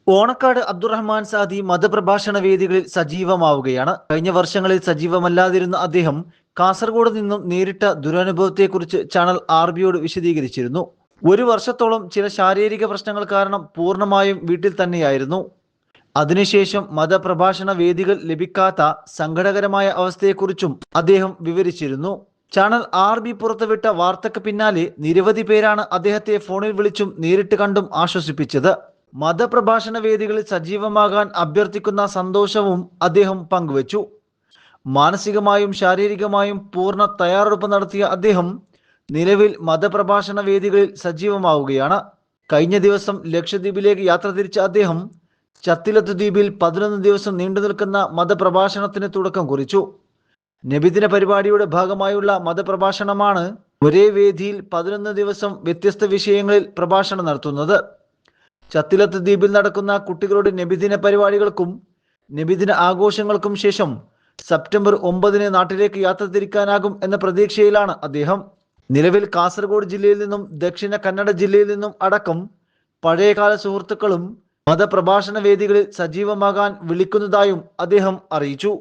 ഓണക്കാട് അബ്ദുറഹ്മാൻ സാദി മതപ്രഭാഷണ വേദികളിൽ സജീവമാവുകയാണ്. കഴിഞ്ഞ വർഷങ്ങളിൽ സജീവമല്ലാതിരുന്ന അദ്ദേഹം കാസർഗോഡ് നിന്നും നേരിട്ട ദുരനുഭവത്തെക്കുറിച്ച് ചാനൽ ആർബിയോട് വിശദീകരിച്ചിരുന്നു. ഒരു വർഷത്തോളം ചില ശാരീരിക പ്രശ്നങ്ങൾ കാരണം പൂർണ്ണമായും വീട്ടിൽ തന്നെയായിരുന്നു. അതിനുശേഷം മതപ്രഭാഷണ വേദികൾ ലഭിക്കാത്ത സങ്കടകരമായ അവസ്ഥയെക്കുറിച്ചും അദ്ദേഹം വിവരിച്ചിരുന്നു. ചാനൽ ആർബി പുറത്തുവിട്ട വാർത്തയ്ക്ക് പിന്നാലെ നിരവധി പേരാണ് അദ്ദേഹത്തെ ഫോണിൽ വിളിച്ചും നേരിട്ട് കണ്ടും ആശ്വസിപ്പിച്ചത്. മതപ്രഭാഷണ വേദികളിൽ സജീവമാകാൻ അഭ്യർത്ഥിക്കുന്ന സന്തോഷവും അദ്ദേഹം പങ്കുവച്ചു. മാനസികമായും ശാരീരികമായും പൂർണ്ണ തയ്യാറെടുപ്പ് നടത്തിയ അദ്ദേഹം നിലവിൽ മതപ്രഭാഷണ വേദികളിൽ സജീവമാവുകയാണ്. കഴിഞ്ഞ ദിവസം ലക്ഷദ്വീപിലേക്ക് യാത്ര തിരിച്ച അദ്ദേഹം ചത്തിലത്ത് ദ്വീപിൽ 11 ദിവസം നീണ്ടു നിൽക്കുന്ന മതപ്രഭാഷണത്തിന് തുടക്കം കുറിച്ചു. നബിദിന പരിപാടിയുടെ ഭാഗമായുള്ള മതപ്രഭാഷണമാണ് ഒരേ വേദിയിൽ 11 ദിവസം വ്യത്യസ്ത വിഷയങ്ങളിൽ പ്രഭാഷണം നടത്തുന്നത്. ചത്തിലത്ത് ദ്വീപിൽ നടക്കുന്ന കുട്ടികളുടെ നബിദിന പരിപാടികൾക്കും നബിദിന ആഘോഷങ്ങൾക്കും ശേഷം സെപ്റ്റംബർ 9 നാട്ടിലേക്ക് യാത്ര തിരിക്കാനാകും എന്ന പ്രതീക്ഷയിലാണ് അദ്ദേഹം. നിലവിൽ കാസർഗോഡ് ജില്ലയിൽ നിന്നും ദക്ഷിണ കന്നഡ ജില്ലയിൽ നിന്നും അടക്കം പഴയകാല സുഹൃത്തുക്കളും മതപ്രഭാഷണ വേദികളിൽ സജീവമാകാൻ വിളിക്കുന്നതായും അദ്ദേഹം അറിയിച്ചു.